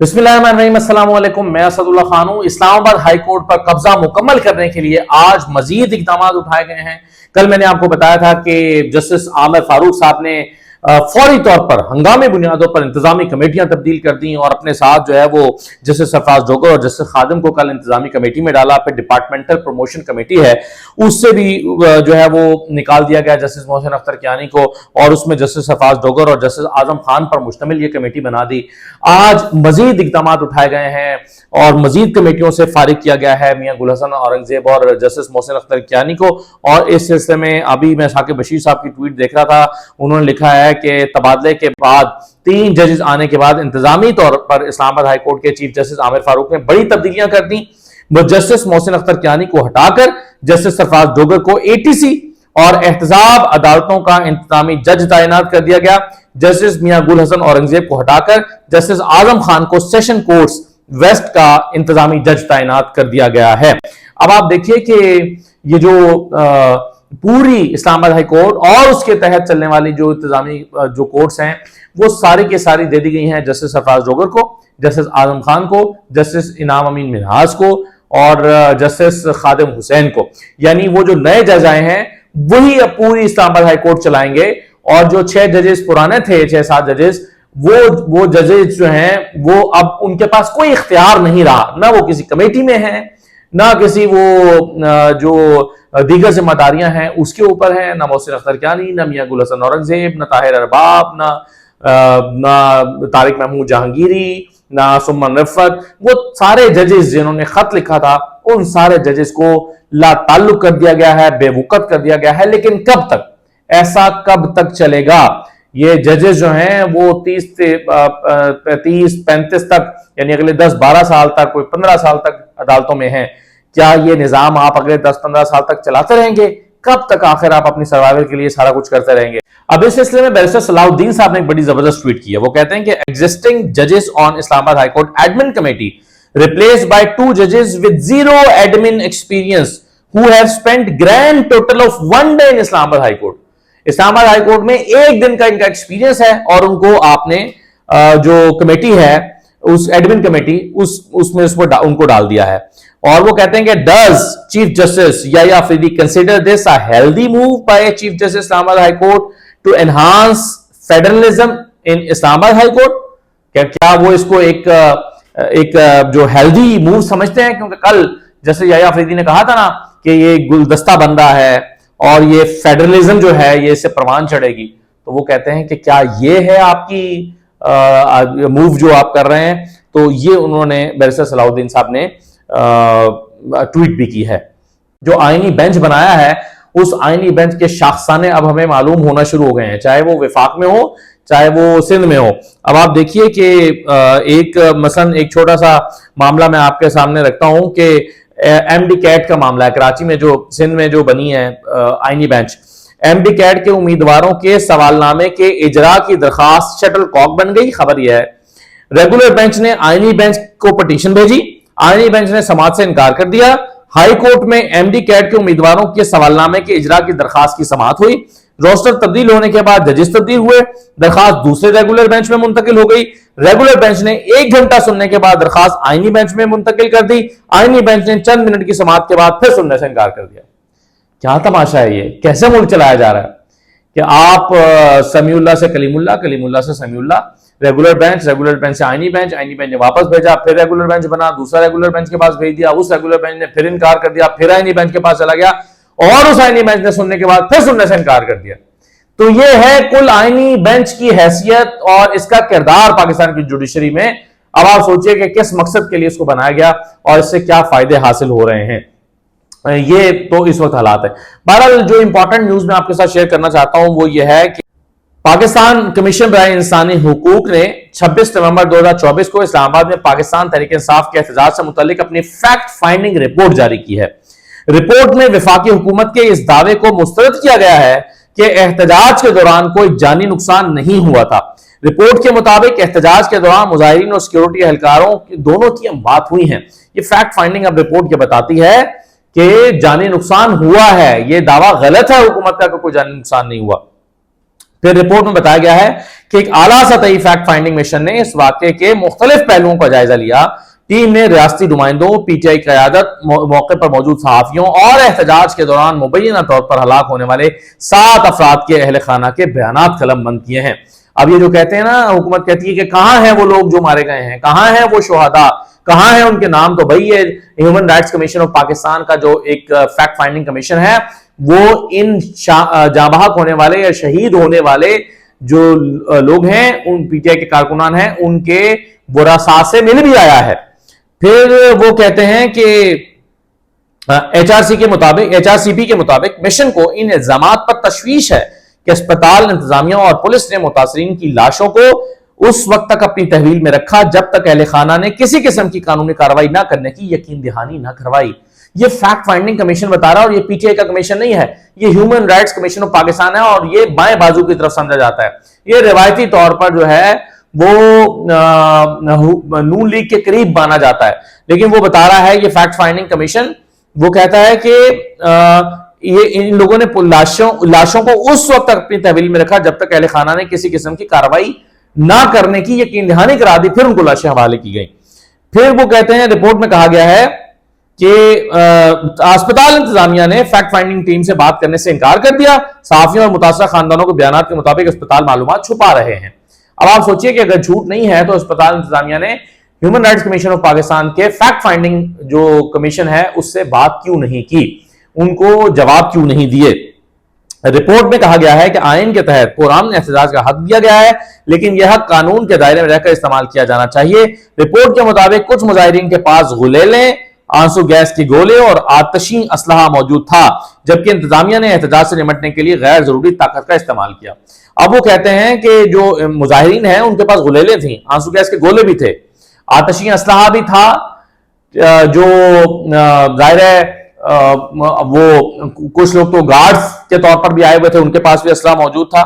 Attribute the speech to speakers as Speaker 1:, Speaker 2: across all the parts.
Speaker 1: بسم اللہ الرحمن الرحیم، السلام علیکم۔ میں اسد اللہ خان ہوں۔ اسلام آباد ہائی کورٹ پر قبضہ مکمل کرنے کے لیے آج مزید اقدامات اٹھائے گئے ہیں۔ کل میں نے آپ کو بتایا تھا کہ جسٹس عامر فاروق صاحب نے فوری طور پر ہنگامی بنیادوں پر انتظامی کمیٹیاں تبدیل کر دیں اور اپنے ساتھ جو ہے وہ جسٹس سرفراز ڈوگر اور جسٹس خادم کو کل انتظامی کمیٹی میں ڈالا۔ پھر ڈپارٹمنٹل پروموشن کمیٹی ہے، اس سے بھی جو ہے وہ نکال دیا گیا جسٹس محسن اختر کیانی کو، اور اس میں جسٹس سرفراز ڈوگر اور جسٹس اعظم خان پر مشتمل یہ کمیٹی بنا دی۔ آج مزید اقدامات اٹھائے گئے ہیں اور مزید کمیٹیوں سے فارغ کیا گیا ہے میاں گل حسن اورنگزیب اور جسٹس محسن اختر کیانی کو۔ اور اس سلسلے میں ابھی میں ثاقب بشیر صاحب کی ٹویٹ دیکھ رہا تھا، انہوں نے لکھا ہے کہ تبادلے کے بعد 3 ججز آنے کے بعد انتظامی طور پر اسلام آباد ہائی کورٹ کے چیف جسٹس عامر فاروق نے بڑی تبدیلیاں کر دیں۔ وہ جسٹس محسن اختر کیانی کو ہٹا کر جسٹس سرفراز ڈوگر کو ATC اور احتساب عدالتوں کا انتظامی جج تعینات کر دیا گیا۔ جسٹس میاں گل حسن اورنگزیب کو ہٹا کر جسٹس اعظم خان کو سیشن کورٹس ویسٹ کا انتظامی جج تعینات کر دیا گیا ہے۔ اب آپ دیکھیے کہ یہ جو پوری اسلام آباد ہائی کورٹ اور اس کے تحت چلنے والی جو انتظامی جو کورٹس ہیں وہ ساری کے ساری دے دی گئی ہیں جسٹس سرفراز ڈوگر کو، جسٹس اعظم خان کو، جسٹس انعام امین منہاج کو اور جسٹس خادم حسین کو۔ یعنی وہ جو نئے جج آئے ہیں وہی اب پوری اسلام آباد ہائی کورٹ چلائیں گے، اور جو 6 ججز پرانے تھے، 6-7 ججز، وہ ججز جو ہیں وہ اب ان کے پاس کوئی اختیار نہیں رہا، نہ وہ کسی کمیٹی میں ہیں، نہ کسی وہ جو دیگر ذمہ داریاں ہیں اس کے اوپر ہیں، نہ محسن اختر کیانی، نہ میاں گل حسن اورنگزیب، نہ طاہر ارباب، نہ طارق محمود جہانگیری، نہ سمن رفت۔ وہ سارے ججز جنہوں نے خط لکھا تھا ان سارے ججز کو لا تعلق کر دیا گیا ہے، بے وقت کر دیا گیا ہے۔ لیکن کب تک؟ ایسا کب تک چلے گا؟ یہ ججز جو ہیں وہ 30-35 تک، یعنی اگلے 10-12 سال تک، کوئی 15 سال تک عدالتوں میں ہیں۔ کیا یہ نظام آپ اگلے 10-15 سال تک چلاتے رہیں گے؟ کب تک آخر آپ اپنی سروائیول کے لیے سارا کچھ کرتے رہیں گے؟ اب اس سلسلے میں بیرسٹر صلاح الدین صاحب نے ایک بڑی زبردست ٹویٹ کی ہے۔ وہ کہتے ہیں کہ ایگزسٹنگ ججز آن اسلام آباد high court admin committee replaced by 2 judges with 0 admin experience who have spent grand total of 1 day in Islam Abad High Court۔ اسلام آباد ہائی کورٹ میں 1 دن کا ان کا ایکسپیرینس ہے اور ان کو آپ نے جو کمیٹی ہے اس ایڈمن کمیٹی اس میں ان کو ڈال دیا ہے۔ اور وہ کہتے ہیں کہ does Chief Justice Yahya Afridi consider this a healthy move by Chief Justice Islam Abad High Court to enhance federalism in Islam Abad High Court؟ کیا وہ اس کو ایک جو ہیلدی موو سمجھتے ہیں؟ کیونکہ کل جیسے یحییٰ افریدی نے کہا تھا نا کہ یہ گلدستہ بندہ ہے اور یہ فیڈرلزم جو ہے یہ اس سے پروان چڑھے گی، تو وہ کہتے ہیں کہ کیا یہ ہے آپ کی موو جو آپ کر رہے ہیں؟ تو یہ انہوں نے بیرسٹر صلاح الدین صاحب نے ٹویٹ بھی کی ہے۔ جو آئینی بینچ بنایا ہے اس آئینی بینچ کے شاخسانے اب ہمیں معلوم ہونا شروع ہو گئے ہیں، چاہے وہ وفاق میں ہو چاہے وہ سندھ میں ہو۔ اب آپ دیکھیے کہ مثلا ایک چھوٹا سا معاملہ میں آپ کے سامنے رکھتا ہوں کہ MD کیٹ کا معاملہ ہے، کراچی میں جو سندھ میں جو بنی ہے آئینی بینچ۔ MD کیٹ کے امیدواروں کے سوال نامے کے اجراء کی درخواست شٹل کاک بن گئی۔ خبر یہ ہے ریگولر بینچ نے آئینی بینچ کو پٹیشن بھیجی، آئینی بینچ نے سماعت سے انکار کر دیا۔ ہائی کورٹ میں MD کیٹ کے امیدواروں کے سوال نامے کے اجراء کی درخواست کی سماعت ہوئی۔ روسٹر تبدیل ہونے کے بعد ججز تبدیل ہوئے، درخواست دوسرے ریگولر بینچ میں منتقل ہو گئی۔ ریگولر بینچ نے 1 گھنٹہ سننے کے بعد درخواست آئینی بینچ میں منتقل کر دی۔ آئینی بینچ نے چند منٹ کی سماعت کے بعد پھر سننے سے انکار کر دیا۔ کیا تماشا ہے یہ؟ کیسے ملک چلایا جا رہا ہے کہ آپ سمیع اللہ سے کلیم اللہ، کلیم اللہ سے سمیع اللہ، ریگولر بینچ سے آئینی بینچ نے واپس بھیجا، پھر ریگولر بینچ بنا، دوسرا ریگولر بینچ کے پاس بھیج دیا، اس ریگولر بینچ نے پھر انکار کر دیا، پھر آئینی بینچ کے پاس چلا گیا اور اس آئینی بینچ نے سننے کے بعد پھر سننے سے انکار کر دیا۔ تو یہ ہے کل آئینی بینچ کی حیثیت اور اس کا کردار پاکستان کی جوڈیشری میں۔ اب آپ سوچئے کہ کس مقصد کے لیے اس کو بنایا گیا اور اس سے کیا فائدے حاصل ہو رہے ہیں۔ یہ تو اس وقت حالات ہے۔ بہرحال جو امپورٹنٹ نیوز میں آپ کے ساتھ شیئر کرنا چاہتا ہوں وہ یہ ہے کہ پاکستان کمیشن برائے انسانی حقوق نے 26 نومبر 2024 کو اسلام آباد میں پاکستان تحریک انصاف کے احتجاج سے متعلق اپنی فیکٹ فائنڈنگ رپورٹ جاری کی ہے۔ رپورٹ میں وفاقی حکومت کے اس دعوے کو مسترد کیا گیا ہے کہ احتجاج کے دوران کوئی جانی نقصان نہیں ہوا تھا۔ رپورٹ کے مطابق احتجاج کے دوران مظاہرین اور سیکیورٹی اہلکاروں دونوں کی اموات ہوئی ہیں۔ یہ فیکٹ فائنڈنگ اب رپورٹ یہ بتاتی ہے کہ جانی نقصان ہوا ہے، یہ دعویٰ غلط ہے حکومت کا کہ کوئی جانی نقصان نہیں ہوا۔ پھر رپورٹ میں بتایا گیا ہے کہ ایک اعلیٰ سطحی فیکٹ فائنڈنگ مشن نے اس واقعے کے مختلف پہلوؤں کا جائزہ لیا. ٹیم نے ریاستی نمائندوں، پی ٹی آئی قیادت، موقع پر موجود صحافیوں اور احتجاج کے دوران مبینہ طور پر ہلاک ہونے والے 7 افراد کے اہل خانہ کے بیانات قلم بند کیے ہیں. اب یہ جو کہتے ہیں نا، حکومت کہتی ہے کہ کہاں ہیں وہ لوگ جو مارے گئے ہیں، کہاں ہیں وہ شہداء، کہاں ہیں ان کے نام، تو بھئی یہ human rights commission of Pakistan کا جو ایک فیکٹ فائنڈنگ کمیشن ہے، وہ ان جاں بحق ہونے والے یا شہید ہونے والے جو لوگ ہیں، ان پی ٹی آئی کے کارکنان ہیں، ان کے ورثاء سے مل بھی آیا ہے. پھر وہ کہتے ہیں کہ ایچ آر سی پی کے مطابق مشن کو ان الزامات پر تشویش ہے کہ اسپتال انتظامیہ اور پولیس نے متاثرین کی لاشوں کو اس وقت تک اپنی تحویل میں رکھا جب تک اہل خانہ نے کسی قسم کی قانونی کارروائی نہ کرنے کی یقین دہانی نہ کروائی. یہ فیکٹ فائنڈنگ کمیشن بتا رہا ہے، اور یہ پی ٹی آئی کا کمیشن نہیں ہے، یہ human rights commission of Pakistan ہے، اور یہ بائیں بازو کی طرف سمجھا جاتا ہے. یہ روایتی طور پر جو ہے وہ نون لیگ کے قریب مانا جاتا ہے، لیکن وہ بتا رہا ہے یہ فیکٹ فائنڈنگ کمیشن، وہ کہتا ہے کہ یہ ان لوگوں نے لاشوں کو اس وقت تک اپنی تحویل میں رکھا جب تک اہل خانہ نے کسی قسم کی کارروائی نہ کرنے کی یقین دہانی کرا دی، پھر ان کو لاشیں حوالے کی گئیں. پھر وہ کہتے ہیں رپورٹ میں کہا گیا ہے کہ اسپتال انتظامیہ نے فیکٹ فائنڈنگ ٹیم سے بات کرنے سے انکار کر دیا. صحافیوں اور متاثرہ خاندانوں کے بیانات کے مطابق اسپتال معلومات چھپا رہے ہیں. اب آپ سوچئے کہ اگر جھوٹ نہیں ہے تو اسپتال انتظامیہ نے human rights commission of Pakistan کے فیکٹ فائنڈنگ جو کمیشن ہے اس سے بات کیوں نہیں کی، ان کو جواب کیوں نہیں دیے. رپورٹ میں کہا گیا ہے کہ آئین کے تحت پرامن احتجاج کا حق دیا گیا ہے، لیکن یہ حق قانون کے دائرے میں رہ کر استعمال کیا جانا چاہیے. رپورٹ کے مطابق کچھ مظاہرین کے پاس غلیلیں، آنسو گیس کے گولے اور آتشی اسلحہ موجود تھا، جبکہ انتظامیہ نے احتجاج سے نمٹنے کے لیے غیر ضروری طاقت کا استعمال کیا. اب وہ کہتے ہیں کہ جو مظاہرین ہیں ان کے پاس غلیلیں تھیں، آنسو گیس کے گولے بھی تھے، آتشی اسلحہ بھی تھا، جو ظاہر ہے وہ کچھ لوگ تو گارڈز کے طور پر بھی آئے ہوئے تھے، ان کے پاس بھی اسلحہ موجود تھا.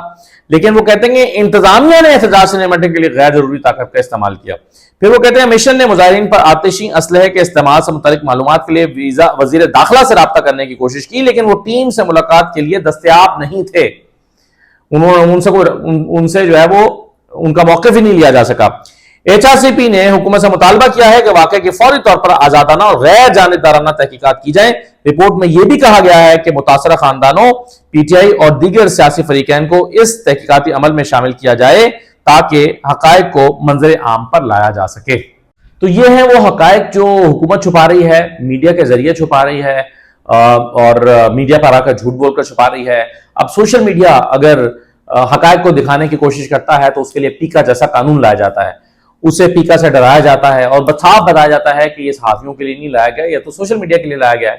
Speaker 1: لیکن وہ کہتے ہیں کہ انتظامیہ نے احتجاج سے نمٹنے کے لیے غیر ضروری طاقت کا استعمال کیا. پھر وہ کہتے ہیں مشن نے مظاہرین پر آتشی اسلحے کے استعمال سے متعلق معلومات کے لیے وزیر داخلہ سے رابطہ کرنے کی کوشش کی، لیکن وہ ٹیم سے ملاقات کے لیے دستیاب نہیں تھے. ان سے جو ہے وہ ان کا موقف ہی نہیں لیا جا سکا. ایچ آر سی پی نے حکومت سے مطالبہ کیا ہے کہ واقعے کی فوری طور پر آزادانہ اور غیر جانبدارانہ تحقیقات کی جائیں. رپورٹ میں یہ بھی کہا گیا ہے کہ متاثرہ خاندانوں، پی ٹی آئی اور دیگر سیاسی فریقین کو اس تحقیقاتی عمل میں شامل کیا جائے تاکہ حقائق کو منظر عام پر لایا جا سکے. تو یہ ہیں وہ حقائق جو حکومت چھپا رہی ہے، میڈیا کے ذریعے چھپا رہی ہے، اور میڈیا پر آ کر جھوٹ بول کر چھپا رہی ہے. اب سوشل میڈیا اگر حقائق کو دکھانے کی کوشش کرتا ہے تو اس کے لیے پیکا جیسا قانون لایا جاتا ہے، اسے پیکا سے ڈرایا جاتا ہے اور صاف بتایا جاتا ہے کہ یہ صحافیوں کے لیے نہیں لایا گیا، یہ تو سوشل میڈیا کے لیے لایا گیا ہے.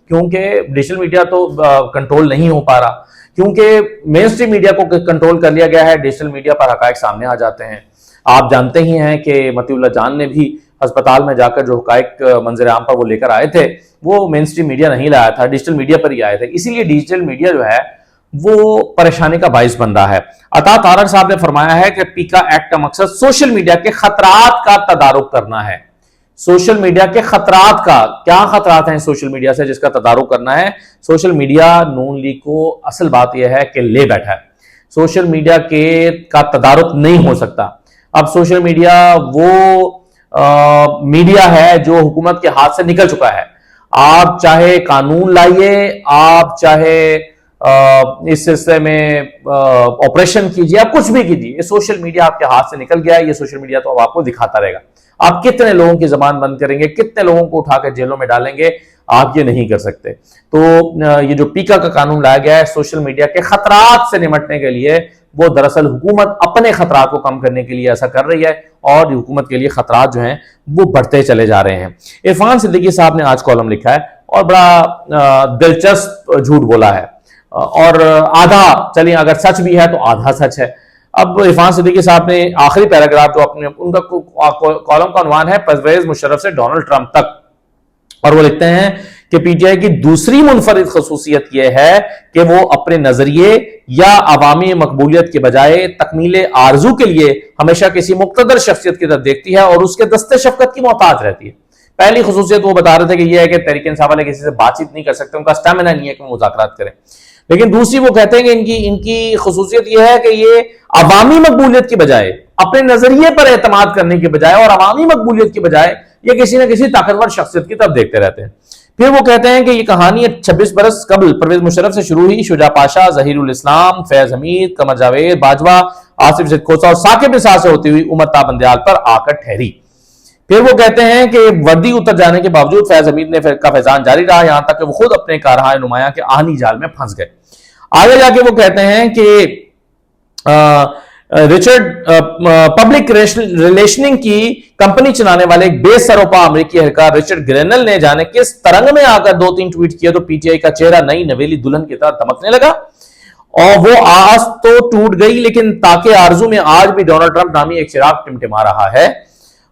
Speaker 1: کیونکہ ڈیجیٹل میڈیا تو کنٹرول نہیں ہو پا رہا، کیونکہ مین اسٹریم میڈیا کو کنٹرول کر لیا گیا ہے. ڈیجیٹل میڈیا پر حقائق سامنے آ جاتے ہیں. آپ جانتے ہی ہیں کہ مطیع اللہ جان نے بھی ہسپتال میں جا کر جو حقائق منظر عام پر وہ لے کر آئے تھے وہ مین اسٹریم میڈیا نہیں لایا تھا، ڈیجیٹل میڈیا پر ہی آئے تھے. اسی لیے ڈیجیٹل میڈیا جو ہے وہ پریشانی کا باعث بن رہا ہے. عطا طارق صاحب نے فرمایا ہے کہ پیکا ایکٹ کا مقصد سوشل میڈیا کے خطرات کا تدارک کرنا ہے. سوشل میڈیا کے خطرات کا کیا خطرات ہیں سوشل میڈیا سے جس کا تدارک کرنا ہے. سوشل میڈیا نون لیگ کو اصل بات یہ ہے کہ لے بیٹھا ہے. سوشل میڈیا کا تدارک نہیں ہو سکتا. اب سوشل میڈیا وہ میڈیا ہے جو حکومت کے ہاتھ سے نکل چکا ہے. آپ چاہے قانون لائیے، آپ چاہے اس سلسلے میں آپریشن کیجیے، آپ کچھ بھی کیجیے، یہ سوشل میڈیا آپ کے ہاتھ سے نکل گیا ہے. یہ سوشل میڈیا تو اب آپ کو دکھاتا رہے گا. آپ کتنے لوگوں کی زبان بند کریں گے، کتنے لوگوں کو اٹھا کے جیلوں میں ڈالیں گے، آپ یہ نہیں کر سکتے. تو یہ جو پیکا کا قانون لایا گیا ہے سوشل میڈیا کے خطرات سے نمٹنے کے لیے، وہ دراصل حکومت اپنے خطرات کو کم کرنے کے لیے ایسا کر رہی ہے، اور حکومت کے لیے خطرات جو ہیں وہ بڑھتے چلے جا رہے ہیں. عرفان صدیقی صاحب نے آج کالم لکھا ہے اور بڑا دلچسپ جھوٹ بولا ہے، اور آدھا چلیں اگر سچ بھی ہے تو آدھا سچ ہے. اب عرفان صدیقی صاحب نے آخری پیراگراف جو ان کا کالم کا عنوان ہے پرویز مشرف سے ڈونلڈ ٹرمپ تک، اور وہ لکھتے ہیں کہ پی ٹی آئی کی دوسری منفرد خصوصیت یہ ہے کہ وہ اپنے نظریے یا عوامی مقبولیت کے بجائے تکمیل آرزو کے لیے ہمیشہ کسی مقتدر شخصیت کی طرف دیکھتی ہے اور اس کے دست شفقت کی محتاج رہتی ہے. پہلی خصوصیت وہ بتا رہے تھے کہ یہ ہے کہ تحریک انصاف والے کسی سے بات چیت نہیں کر سکتے، ان کا اسٹیمنا نہیں ہے کہ وہ مذاکرات کریں. لیکن دوسری وہ کہتے ہیں کہ ان کی خصوصیت یہ ہے کہ یہ عوامی مقبولیت کی بجائے اپنے نظریے پر اعتماد کرنے کی بجائے اور عوامی مقبولیت کی بجائے یہ کسی نہ کسی طاقتور شخصیت کی طرف دیکھتے رہتے ہیں. پھر وہ کہتے ہیں کہ یہ کہانی 26 برس قبل پرویز مشرف سے شروع ہوئی. شجاع پاشا، ظہیر الاسلام، فیض حمید، قمر جاوید باجوہ، آصف زید کھوسہ اور ثاقب نثار سے ہوتی ہوئی عمر تا بندیال پر آ کر ٹھہری. پھر وہ کہتے ہیں کہ وردی اتر جانے کے باوجود فیض حمید نے کا فیضان جاری رہا، یہاں تک کہ وہ خود اپنے کارہائے نمایاں کے آہنی جال میں پھنس گئے. آگے جا کے وہ کہتے ہیں کہ رچرڈ پبلک ریلیشننگ کی کمپنی چلانے والے ایک بے سروپا امریکی اہلکار رچرڈ گرینل نے جانے کس ترنگ میں آ کر 2-3 ٹویٹ کیے تو پی ٹی آئی کا چہرہ نئی نویلی دلہن کی طرح دمکنے لگا اور وہ آس تو ٹوٹ گئی لیکن تاکہ آرزو میں آج بھی ڈونلڈ ٹرمپ نامی ایک چراغ ٹمٹما رہا ہے.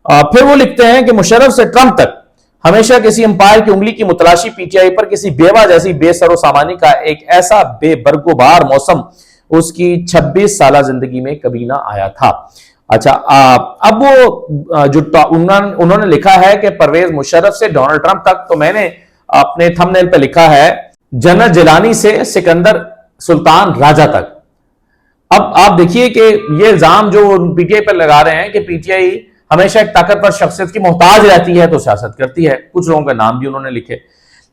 Speaker 1: پھر وہ لکھتے ہیں کہ مشرف سے ٹرمپ تک ہمیشہ کسی امپائر کی انگلی کی متلاشی پی ٹی آئی پر کسی بیوہ جیسی بے سر و سامانی کا ایک ایسا بے برگ و بار موسم اس کی 26 سالہ زندگی میں کبھی نہ آیا تھا. اچھا اب وہ جو انہوں نے لکھا ہے کہ پرویز مشرف سے ڈونلڈ ٹرمپ تک، تو میں نے اپنے تھم نیل پہ لکھا ہے جنرل جیلانی سے سکندر سلطان راجہ تک. اب آپ دیکھیے کہ یہ الزام جو پی ٹی آئی پر لگا رہے ہیں کہ پی ٹی آئی ہمیشہ ایک طاقتور شخصیت کی محتاج رہتی ہے تو سیاست کرتی ہے. کچھ لوگوں کے نام بھی انہوں نے لکھے،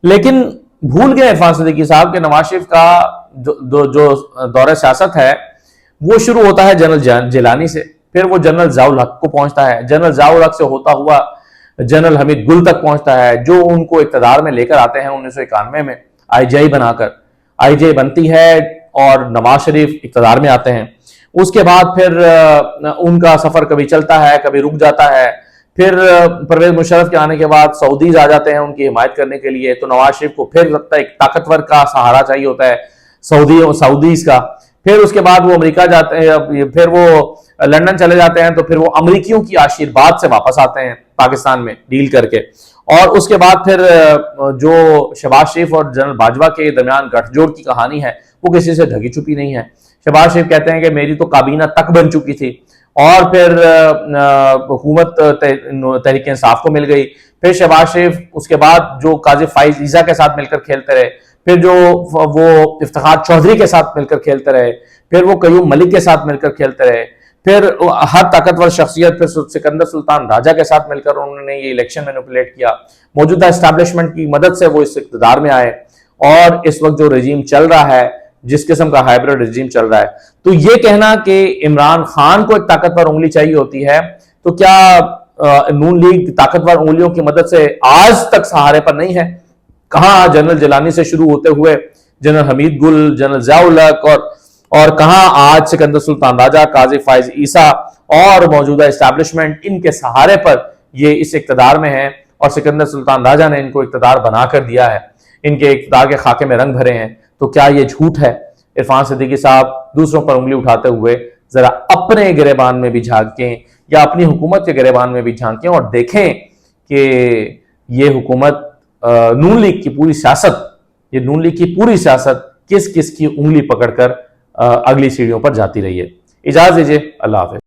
Speaker 1: لیکن بھول گئے عرفان صدیقی صاحب کہ نواز شریف کا جو دور سیاست ہے وہ شروع ہوتا ہے جنرل جیلانی سے، پھر وہ جنرل ضیاء الحق کو پہنچتا ہے، جنرل ضیاء الحق سے ہوتا ہوا جنرل حمید گل تک پہنچتا ہے جو ان کو اقتدار میں لے کر آتے ہیں 1991 میں آئی جے آئی بنا کر. آئی جے آئی بنتی ہے اور نواز شریف اقتدار میں آتے ہیں. اس کے بعد پھر ان کا سفر کبھی چلتا ہے کبھی رک جاتا ہے. پھر پرویز مشرف کے آنے کے بعد سعودیز آ جاتے ہیں ان کی حمایت کرنے کے لیے، تو نواز شریف کو پھر لگتا ہے ایک طاقتور کا سہارا چاہیے ہوتا ہے سعودیز کا. پھر اس کے بعد وہ امریکہ جاتے ہیں، پھر وہ لندن چلے جاتے ہیں، تو پھر وہ امریکیوں کی آشیرواد سے واپس آتے ہیں پاکستان میں ڈیل کر کے. اور اس کے بعد پھر جو شہباز شریف اور جنرل باجوہ کے درمیان گٹھ جوڑ کی کہانی ہے وہ کسی سے ڈھکی چھپی نہیں ہے. شہباز شریف کہتے ہیں کہ میری تو کابینہ تک بن چکی تھی اور پھر حکومت تحریک انصاف کو مل گئی. پھر شہباز شریف اس کے بعد جو قاضی فائز عیسیٰ کے ساتھ مل کر کھیلتے رہے، پھر جو وہ افتخار چودھری کے ساتھ مل کر کھیلتے رہے، پھر وہ قیوم ملک کے ساتھ مل کر کھیلتے رہے، پھر ہر طاقتور شخصیت پھر سکندر سلطان راجہ کے ساتھ مل کر انہوں نے یہ الیکشن مینیپولیٹ کیا. موجودہ اسٹیبلشمنٹ کی مدد سے وہ اس اقتدار میں آئے اور اس وقت جو رجیم چل رہا ہے جس قسم کا ہائبرڈ رجیم چل رہا ہے، تو یہ کہنا کہ عمران خان کو ایک طاقتور انگلی چاہیے ہوتی ہے، تو کیا نون لیگ طاقتور انگلیوں کی مدد سے آج تک سہارے پر نہیں ہے؟ کہاں جنرل جیلانی سے شروع ہوتے ہوئے جنرل حمید گل، جنرل ضیاء الحق اور کہاں آج سکندر سلطان راجہ، قاضی فائز عیسیٰ اور موجودہ اسٹیبلشمنٹ ان کے سہارے پر یہ اس اقتدار میں ہیں اور سکندر سلطان راجہ نے ان کو اقتدار بنا کر دیا ہے، ان کے اقتدار کے خاکے میں رنگ بھرے ہیں. تو کیا یہ جھوٹ ہے؟ عرفان صدیقی صاحب دوسروں پر انگلی اٹھاتے ہوئے ذرا اپنے گریبان میں بھی جھانکیں یا اپنی حکومت کے گریبان میں بھی جھانکیں اور دیکھیں کہ یہ حکومت نون لیگ کی پوری سیاست کس کس کی انگلی پکڑ کر اگلی سیڑھیوں پر جاتی رہی ہے. اجازت دیجیے، اللہ حافظ.